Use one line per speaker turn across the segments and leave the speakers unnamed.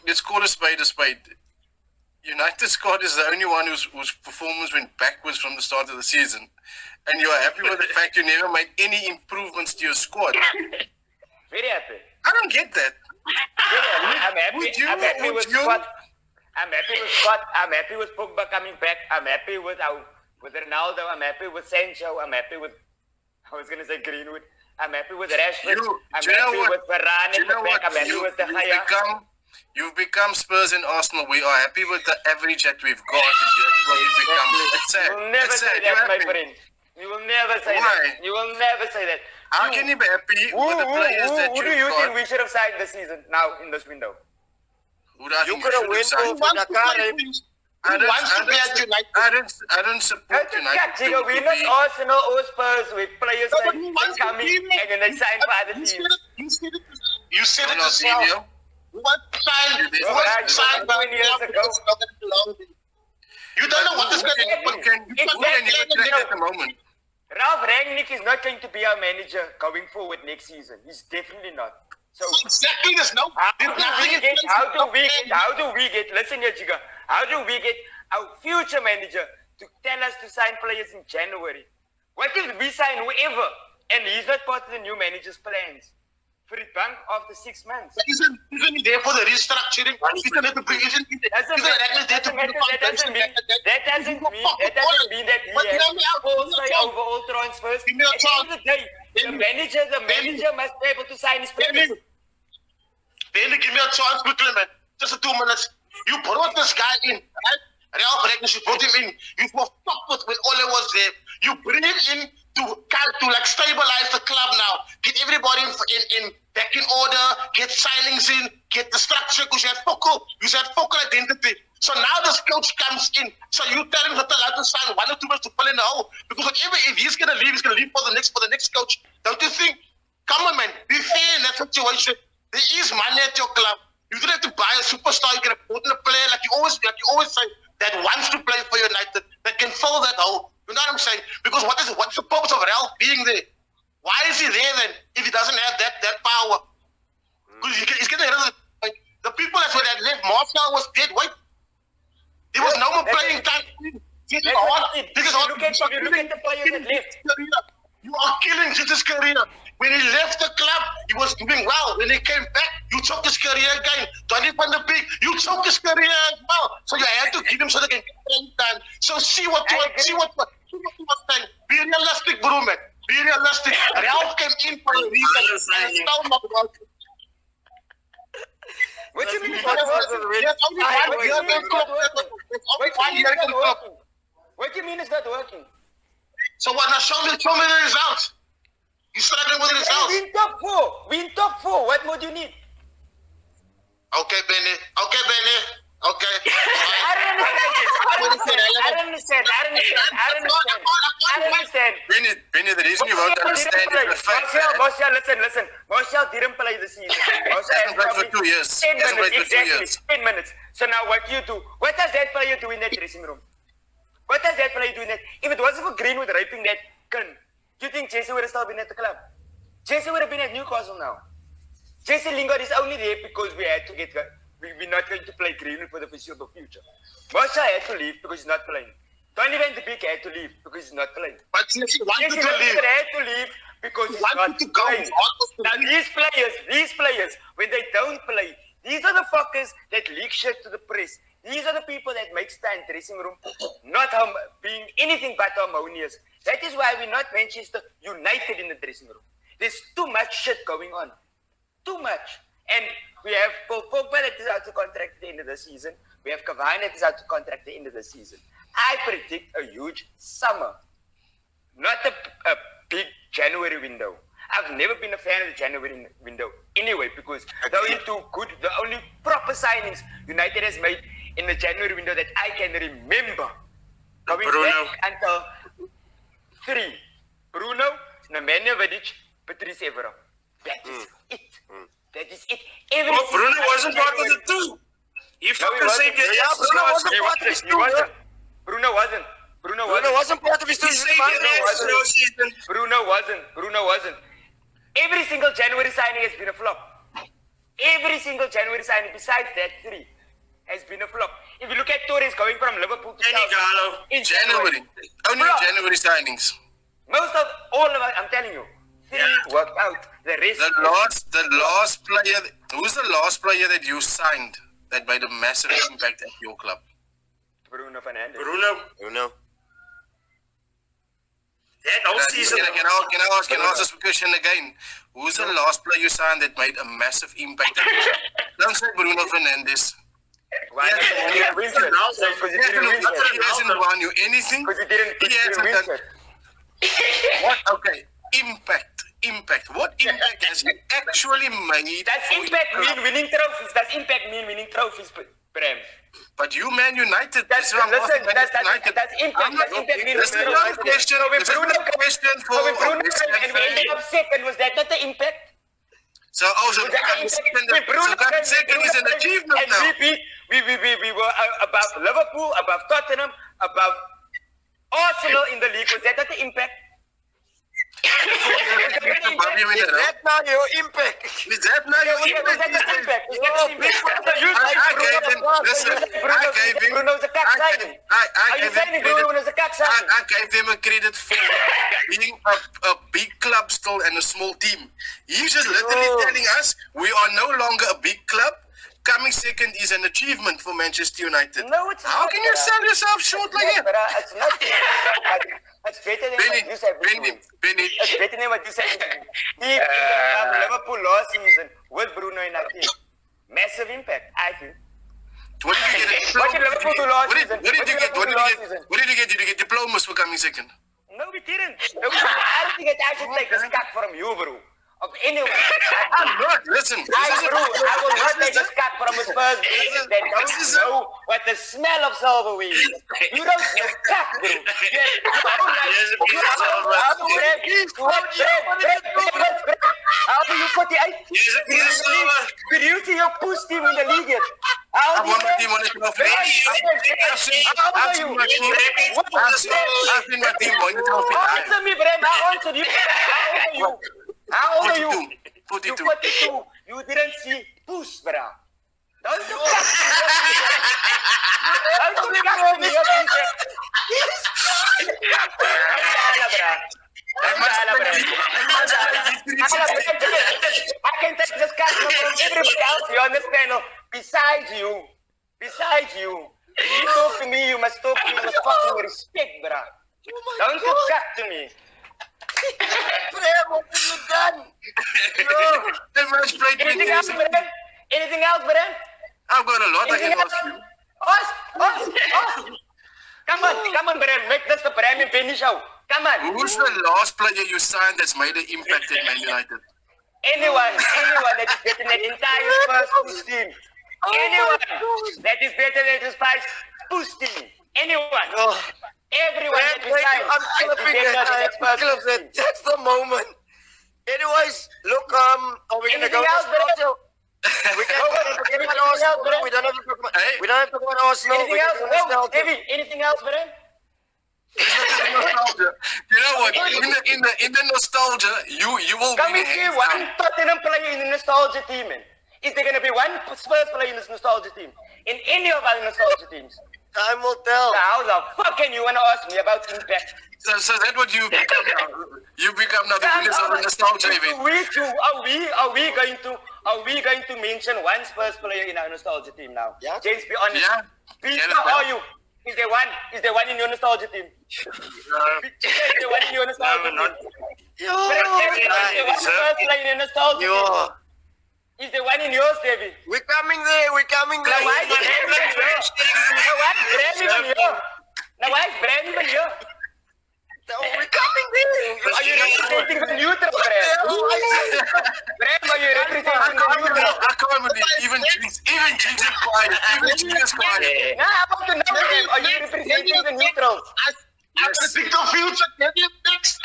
let's call a spade a spade. United squad is the only one whose performance went backwards from the start of the season, and you are happy with the fact you never made any improvements to your squad.
Very happy.
I don't get that.
I'm happy with Scott. I'm happy with Scott. I'm happy with Pogba coming back. I'm happy with Ronaldo. I'm happy with Sancho. I'm happy with, I was going to say Greenwood. I'm happy with Rashford. I'm happy with Varane in the back. I'm happy with De Gea.
You've become Spurs and Arsenal. We are happy with the average that we've got. That is what we've become. It's sad.
You will never say that, my friend. You will never say that. You will never say that.
How can you be happy with the players that you've got?
Who do you think we should have signed this season, now, in this window?
Who do I think
you could have went for Dakar.
I don't support United.
We're not Arsenal or Spurs with players coming and then they sign for other teams.
You said it yourself. What signed 20 years ago? You don't know what is going to happen.
Who can you protect at the moment?
Ralph Rangnick is not going to be our manager going forward next season. He's definitely not. So
exactly, there's no.
How do we get? Listen here, Jiga. How do we get our future manager to tell us to sign players in January? What if we sign whoever and he's not part of the new manager's plans? For the bank after 6 months.
Isn't he there for the restructuring?
That doesn't mean that he has full say over all transfers. At the end of the day, the manager must be able to sign his players.
Benni, give me a chance quickly, man. Just 2 minutes. You brought this guy in, right? Ralph Rangnick, you brought him in. You were fucked with when Ole was there. You bring him in to like stabilize the club now. Get everybody in back in order, get signings in, get the structure, because you had focal identity. So now this coach comes in. So you tell him not allowed to sign 1 or 2 months to fill in the hole. Because whatever, if he's gonna leave for the next coach. Don't you think? Come on, man. Be fair in that situation. There is money at your club. You don't have to buy a superstar. You can afford a player like you always say, that wants to play for United, that can fill that hole. You know what I'm saying? Because what's the purpose of Ralph being there? Why is he there then if he doesn't have that power? Because he's getting rid of the people that left. Martial was dead. Wait, there was no more playing time.
Look at the players that left.
You are killing his career. When he left the club, he was doing well. When he came back, you took his career again. Donny van der Beek, you took his career as well. So you had to give him so they can get playing time. So see what you were saying. Be realistic, bro, man. Be realistic. Ralph came in for a reason. And it's still not working.
What do you mean it's not working?
There's only 1 year in club.
What do you mean it's not working?
So what? Now show me the results. You're struggling with the results.
We in top four. What more do you need?
Okay, Benni. Okay.
I don't understand.
Benni, the reason you won't understand is the fact that
Martial, listen. Martial didn't play the season.
hasn't played for 2 years.
10 minutes. 10 minutes. So now what do you do? What does that player do in that dressing room? What does that player do in that? If it wasn't for Greenwood raping that gun, do you think Jesse would have still been at the club? Jesse would have been at Newcastle now. Jesse Lingard is only there because we had to get... We're not going to play Greenwood for the foreseeable future. Martial had to leave because he's not playing. Donny van der Beek had to leave because he's not playing.
But Jesse wanted to leave.
Had to leave because he's not playing. Now these players, when they don't play, these are the fuckers that leak shit to the press. These are the people that make stand dressing room not being anything but harmonious. That is why we're not Manchester United in the dressing room. There's too much shit going on. Too much. And we have Pogba that is out to contract at the end of the season. We have Cavani that is out to contract at the end of the season. I predict a huge summer. Not a big January window. I've never been a fan of the January window anyway, because the only proper signings United has made in the January window that I can remember going back until 3. Bruno, Nemanja Vidic, Patrice Evra. That is it. That is it.
Bruno wasn't part of the 2. He fucking saved it. Yeah, Bruno wasn't part of his 2.
Bruno wasn't.
Bruno wasn't part of his 2.
Bruno wasn't. Every single January signing has been a flop. Every single January signing besides that 3 has been a flop. If you look at Torres going from Liverpool to
Benny
Chelsea
Gallo.
in
January. Only
Flop.
January signings.
Most of all of us, I'm telling you, 3 worked out. The rest.
The last player. Who's the last player that you signed that made a massive impact at your club?
Bruno Fernandes.
Bruno. That whole season.
Can I ask this question again? Who's the last player you signed that made a massive impact at your club? Don't say Bruno Fernandes.
Why not? He didn't win it. Because he didn't win it.
He hasn't won you anything.
Because he didn't win it.
What? Okay. Impact. What impact has he actually made?
Does
for
impact
your club?
mean winning trophies? Does impact mean winning trophies, Bram?
But you, Man United.
That's
what I'm
listen.
asking, Man
That's
United.
impact.
I'm not-
Does impact mean
This is
winning
not a
trophies?
question.
So when
This is
Bruno
not a question for.
and we ended up second, was that not the impact?
So also
Was that the
coming
impact?
second,
When Bruno
so coming second is an achievement
and
now.
we were above Liverpool, above Tottenham, above Arsenal in the league. Was that not the impact?
Is
That now your impact.
that now your
Was that the impact? Is that the impact? So you
I
say
gave him. Listen, I gave him.
Bruno's a cock signing. Are you saying Bruno's a cock signing?
I gave them a credit for being a big club still and a small team. He's just literally telling us we are no longer a big club. Coming second is an achievement for Manchester United.
No, it's
How
not,
can you
bruh.
sell yourself short like
Yeah,
that?
but it's not. It's better than what you said.
Benny.
It's better than what you said. He Liverpool last season with Bruno in that team. Massive impact, I think.
What did you get?
What did Liverpool do last season?
What did you get? What did you get? Did you get diplomas for coming second?
No, we didn't. No, I don't think I should take a cut from you, bro. Of anyone.
I'm not. Listen.
I will not take a cut from a Spurs player that don't know what the smell of silver is. You don't know cut, bro. How do you 48? Did you see your push team in the league yet? How do you
I've seen my team win the trophy.
Answer me, Bram. I answered you. How old are you?
42.
You're 42. You didn't see push, Bram. Don't you I can take this cut from everybody else here on this panel. Besides you. You talk to me, you must talk to me with fucking respect, bro. Don't you cut to me.
Bram, what have you done?
Anything else, Bram? Anything else, Bram?
I've got a lot I
Anything
can
else?
ask you.
Us. Come on, Bram. Make this the Bram and Benni show. Come on.
Who's the last player you signed that's made an impact at Man United?
Anyone that is better than the entire Spurs push team. Anyone that is better than the Spurs push team. Anyone. Everyone that we sign
I'm clipping it. That's the moment. Anyways, look, are we gonna go?
Anything else, Bram?
We don't have to talk about Arsenal.
Anything else? No, Davey, anything else, Bram?
Nostalgia. You know what? In the nostalgia, you will
Can
win
we see
hands
one
down.
Tottenham player in the nostalgia team, man? Is there going to be one Spurs player in this nostalgia team? In any of our nostalgia teams?
Time will tell.
So how the fuck can you want to ask me about impact?
So that's what you become now. You become now the winners of the nostalgia event.
Are we going to mention one Spurs player in our nostalgia team now?
Yeah.
James, be honest.
Yeah.
Please,
Yeah,
how are you? Is there one in your nostalgia team? Is there one in your nostalgia team? Is there one Spurs player in your nostalgia team? Is there one in yours, David?
We're coming there.
Now why is Bram even here? Now why is Bram even here?
We're coming there.
Are you representing the neutral, Bram? Bram, are you representing the neutral?
I can't believe even Jinx is quiet. Even Jinx is quiet.
Nah, I want to know, Bram. Are you representing the neutrals?
I predict the future. Can you fix?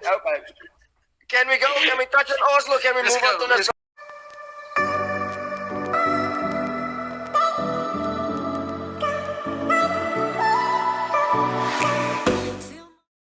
Okay.
Can we go? Can we touch on Oslo? Can we
Let's
move on
go.
to the